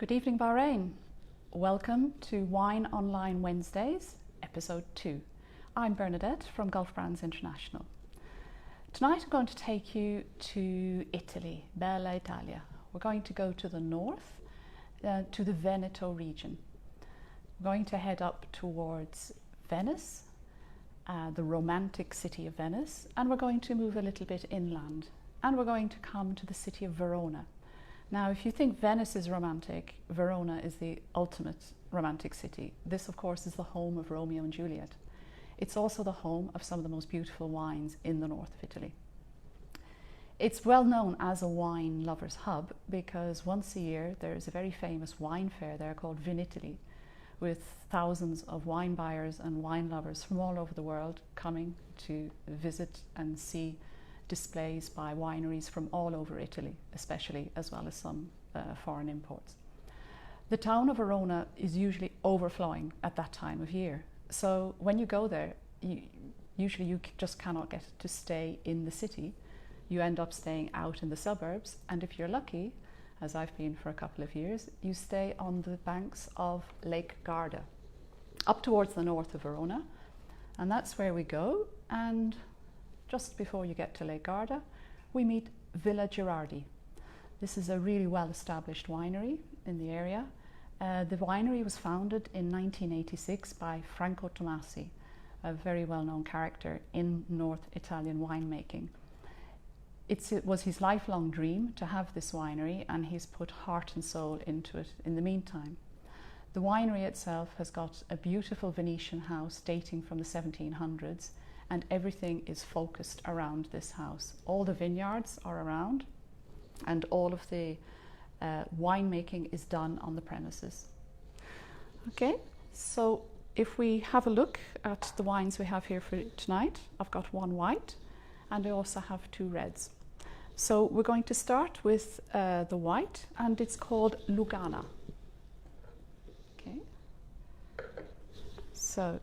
Good evening, Bahrain. Welcome to Wine Online Wednesdays, episode 2. I'm Bernadette from Gulf Brands International. Tonight I'm going to take you to Italy, Bella Italia. We're going to go to the north, to the Veneto region. We're going to head up towards Venice, the romantic city of Venice, and we're going to move a little bit inland, and we're going to come to the city of Verona. Now, if you think Venice is romantic, Verona is the ultimate romantic city. This, of course, is the home of Romeo and Juliet. It's also the home of some of the most beautiful wines in the north of Italy. It's well known as a wine lover's hub because once a year there's a very famous wine fair there called Vinitaly, with thousands of wine buyers and wine lovers from all over the world coming to visit and see displays by wineries from all over Italy, especially, as well as some foreign imports. The town of Verona is usually overflowing at that time of year. So when you go there, usually you just cannot get to stay in the city. You end up staying out in the suburbs, and if you're lucky, as I've been for a couple of years, you stay on the banks of Lake Garda, up towards the north of Verona, and that's where we go. And just before you get to Lake Garda, we meet Villa Girardi. This is a really well-established winery in the area. The winery was founded in 1986 by Franco Tomasi, a very well-known character in North Italian winemaking. It was his lifelong dream to have this winery, and he's put heart and soul into it in the meantime. The winery itself has got a beautiful Venetian house dating from the 1700s, and everything is focused around this house. All the vineyards are around, and all of the winemaking is done on the premises. Okay, so if we have a look at the wines we have here for tonight, I've got one white, and I also have two reds. So we're going to start with the white, and it's called Lugana. Okay, so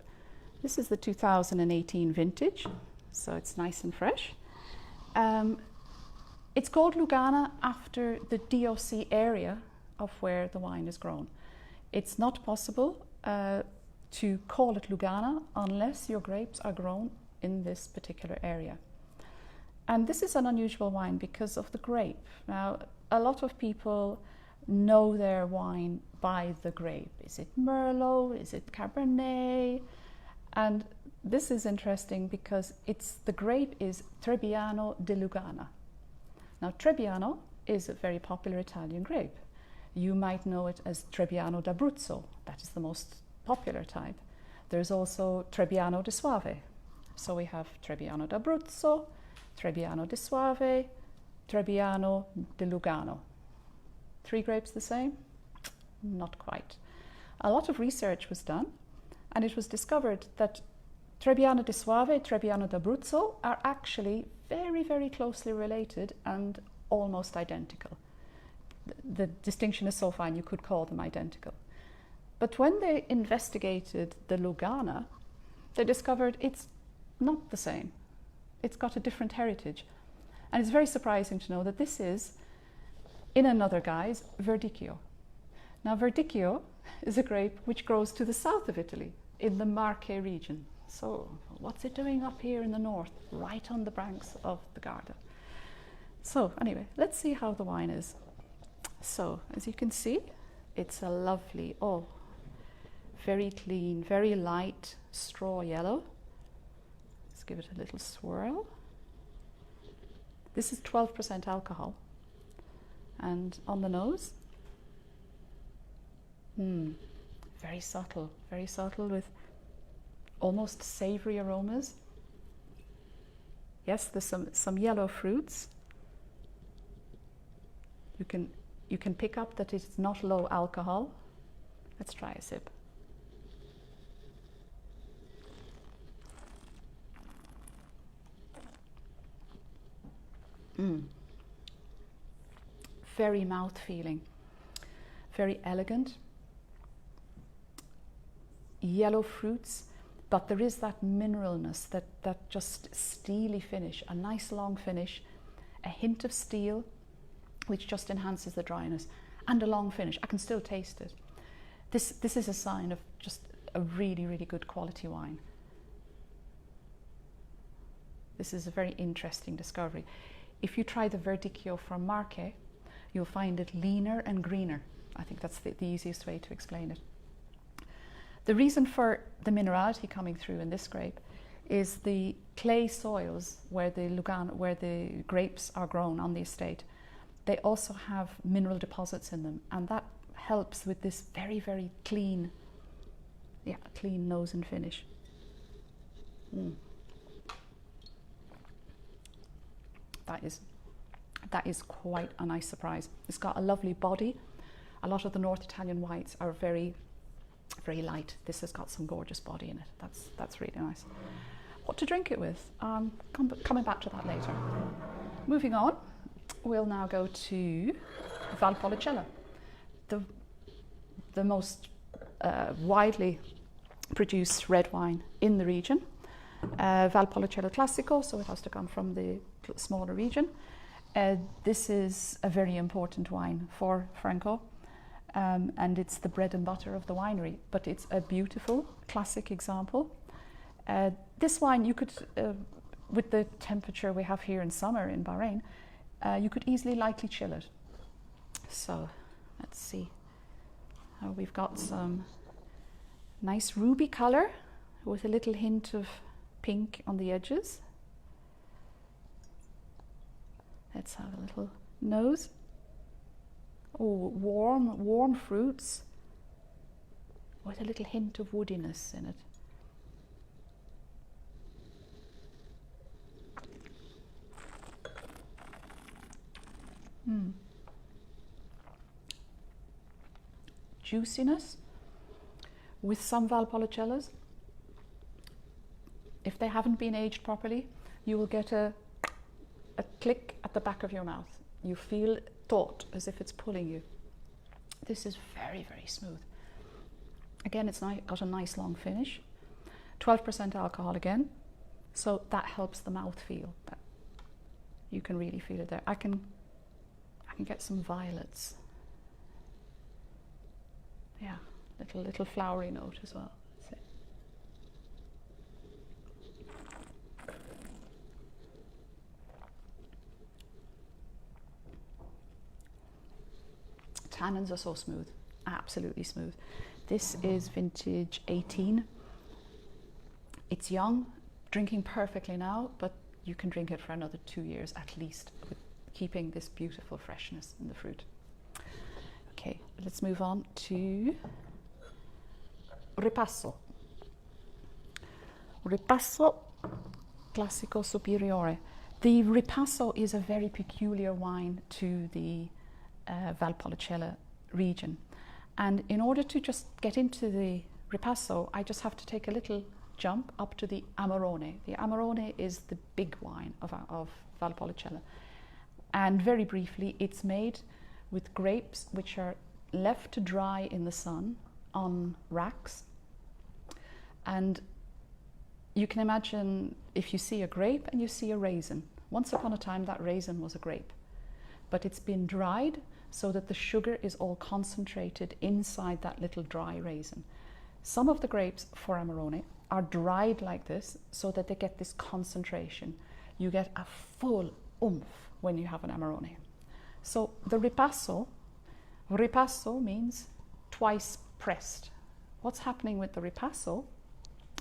this is the 2018 vintage, so it's nice and fresh. It's called Lugana after the DOC area of where the wine is grown. It's not possible to call it Lugana unless your grapes are grown in this particular area. And this is an unusual wine because of the grape. Now, a lot of people know their wine by the grape. Is it Merlot? Is it Cabernet? And this is interesting because the grape is Trebiano De Lugana. Now, Trebiano is a very popular Italian grape. You might know it as Trebiano d'Abruzzo. That is the most popular type. There's also Trebiano di Soave. So we have Trebiano d'Abruzzo, Trebiano di Soave, Trebiano de Lugano. Three grapes the same? Not quite. A lot of research was done, and it was discovered that Trebiano di Soave, Trebiano d'Abruzzo are actually very, very closely related and almost identical. The distinction is so fine you could call them identical. But when they investigated the Lugana, they discovered it's not the same. It's got a different heritage. And it's very surprising to know that this is, in another guise, Verdicchio. Now, Verdicchio is a grape which grows to the south of Italy, in the Marche region. So what's it doing up here in the north, right on the banks of the Garda? So anyway, let's see how the wine is. So as you can see, it's a lovely, very clean, very light straw yellow. Let's give it a little swirl. This is 12% alcohol. And on the nose, very subtle with almost savory aromas. Yes, there's some yellow fruits. You can pick up that it's not low alcohol. Let's try a sip. Very mouth-feeling, very elegant. Yellow fruits, but there is that mineralness, that just steely finish, a nice long finish, a hint of steel, which just enhances the dryness, and a long finish. I can still taste it. This is a sign of just a really, really good quality wine. This is a very interesting discovery. If you try the Verdicchio from Marche, you'll find it leaner and greener. I think that's the easiest way to explain it. The reason for the minerality coming through in this grape is the clay soils where the grapes are grown on the estate. They also have mineral deposits in them, and that helps with this very, very clean nose and finish. That is quite a nice surprise. It's got a lovely body. A lot of the North Italian whites are very, very light. This has got some gorgeous body in it. That's really nice. What to drink it with? Coming back to that later. Moving on, we'll now go to Valpolicella, the most widely produced red wine in the region. Valpolicella Classico, so it has to come from the smaller region. This is a very important wine for Franco, and it's the bread and butter of the winery, but it's a beautiful classic example. This wine, you could, with the temperature we have here in summer in Bahrain, you could easily lightly chill it. So let's see. We've got some nice ruby color with a little hint of pink on the edges. Let's have a little nose. Oh, warm fruits with a little hint of woodiness in it. Juiciness with some Valpolicellas. If they haven't been aged properly, you will get a click at the back of your mouth. You feel taut, as if it's pulling you. This is very, very smooth. Again, it's got a nice long finish. 12% alcohol again, so that helps the mouth feel. You can really feel it there. I can get some violets. Yeah, little flowery note as well. That's it. Tannins are so smooth, absolutely smooth. This is vintage 18. It's young, drinking perfectly now, but you can drink it for another 2 years at least, with keeping this beautiful freshness in the fruit. Okay, let's move on to Ripasso. Ripasso Classico Superiore. The Ripasso is a very peculiar wine to the Valpolicella region. And in order to just get into the Ripasso, I just have to take a little jump up to the Amarone. The Amarone is the big wine of Valpolicella. And very briefly, it's made with grapes which are left to dry in the sun on racks. And you can imagine if you see a grape and you see a raisin. Once upon a time, that raisin was a grape. But it's been dried so that the sugar is all concentrated inside that little dry raisin. Some of the grapes for Amarone are dried like this so that they get this concentration. You get a full oomph when you have an Amarone. So the Ripasso means twice pressed. What's happening with the Ripasso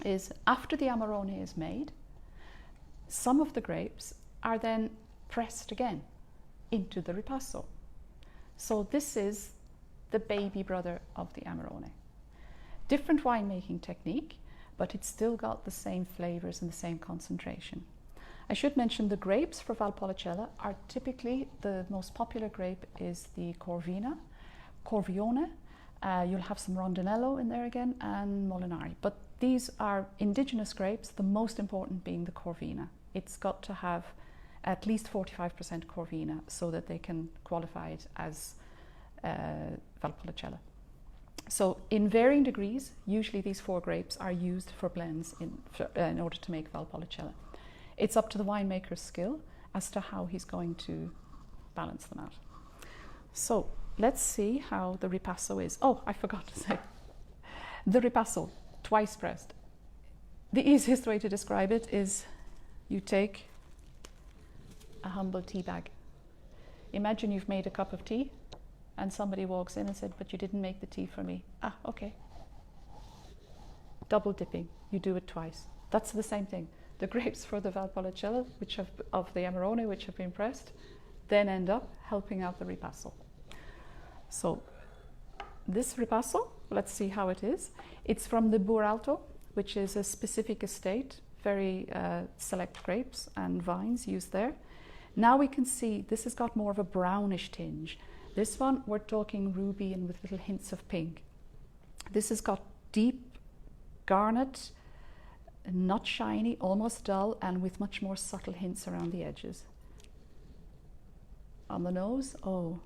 is after the Amarone is made, some of the grapes are then pressed again into the Ripasso. So this is the baby brother of the Amarone. Different winemaking technique, but it's still got the same flavors and the same concentration. I should mention the grapes for Valpolicella are typically, the most popular grape is the Corvione. You'll have some Rondinello in there again, and Molinari. But these are indigenous grapes, the most important being the Corvione. It's got to have at least 45% Corvione so that they can qualify it as Valpolicella. So in varying degrees, usually these 4 grapes are used for blends in order to make Valpolicella. It's up to the winemaker's skill as to how he's going to balance them out. So let's see how the Ripasso is. Oh, I forgot to say. The Ripasso, twice pressed. The easiest way to describe it is you take a humble tea bag. Imagine you've made a cup of tea and somebody walks in and said, but you didn't make the tea for me. Ah, okay. Double dipping, you do it twice. That's the same thing. The grapes for the Valpolicella, of the Amarone, which have been pressed, then end up helping out the Ripasso. So this Ripasso, let's see how it is. It's from the Bure Alto, which is a specific estate, very select grapes and vines used there. Now we can see this has got more of a brownish tinge. This one, we're talking ruby and with little hints of pink. This has got deep garnet, not shiny, almost dull, and with much more subtle hints around the edges. On the nose, oh,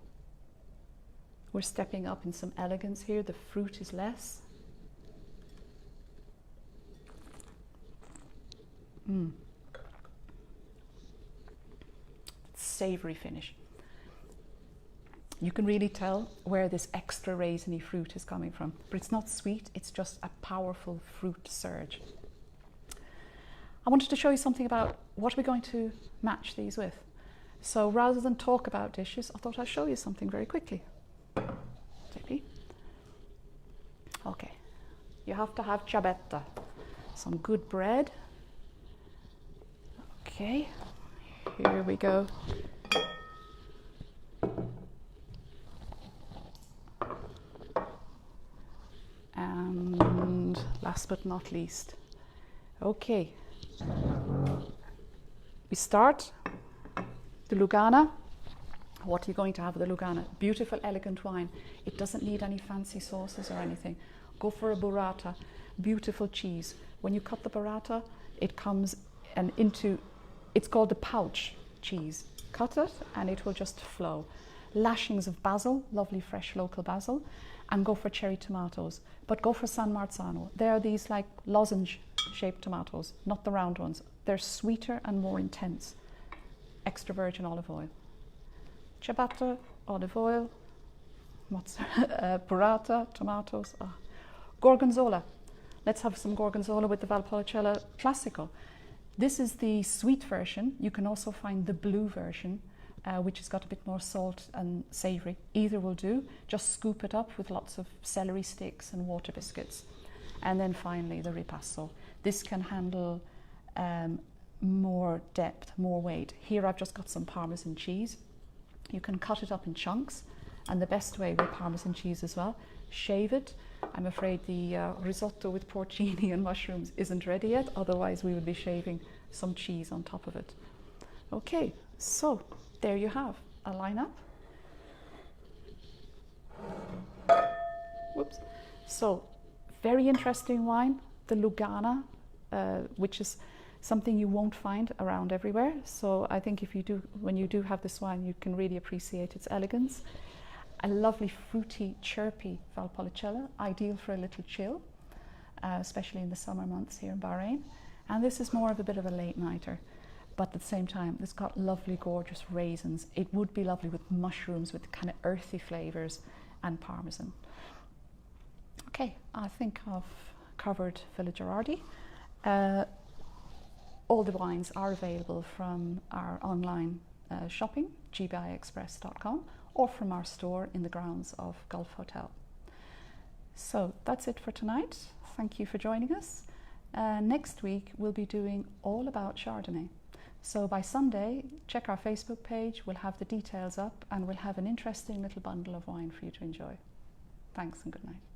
we're stepping up in some elegance here. The fruit is less. Savory finish. You can really tell where this extra raisiny fruit is coming from, but it's not sweet, it's just a powerful fruit surge. I wanted to show you something about what we're going to match these with. So rather than talk about dishes, I thought I'd show you something very quickly. Okay, you have to have ciabatta, some good bread. Okay, here we go. And last but not least, okay, we start the Lugana. What are you going to have with the Lugana? Beautiful, elegant wine. It doesn't need any fancy sauces or anything. Go for a burrata, beautiful cheese. When you cut the burrata, it comes it's called a pouch cheese. Cut it and it will just flow. Lashings of basil, lovely fresh local basil, and go for cherry tomatoes. But go for San Marzano. They are these like lozenge shaped tomatoes, not the round ones. They're sweeter and more intense. Extra virgin olive oil. Ciabatta, olive oil, burrata, tomatoes. Gorgonzola. Let's have some gorgonzola with the Valpolicella Classico. This is the sweet version. You can also find the blue version, which has got a bit more salt and savoury. Either will do. Just scoop it up with lots of celery sticks and water biscuits. And then finally the Ripasso. This can handle more depth, more weight. Here I've just got some Parmesan cheese. You can cut it up in chunks, and the best way with Parmesan cheese as well, shave it. I'm afraid the risotto with porcini and mushrooms isn't ready yet, otherwise we would be shaving some cheese on top of it. Okay, so there you have a lineup. Whoops. So, very interesting wine, the Lugana, which is something you won't find around everywhere. So I think when you do have this wine, you can really appreciate its elegance. A lovely fruity, chirpy Valpolicella, ideal for a little chill, especially in the summer months here in Bahrain. And this is more of a bit of a late nighter, but at the same time, it's got lovely, gorgeous raisins. It would be lovely with mushrooms, with kind of earthy flavors, and Parmesan. Okay, I think I've covered Villa Girardi. All the wines are available from our online shopping, gbuyexpress.com, or from our store in the grounds of Gulf Hotel. So that's it for tonight. Thank you for joining us. Next week we'll be doing all about Chardonnay. So by Sunday, check our Facebook page, we'll have the details up and we'll have an interesting little bundle of wine for you to enjoy. Thanks and good night.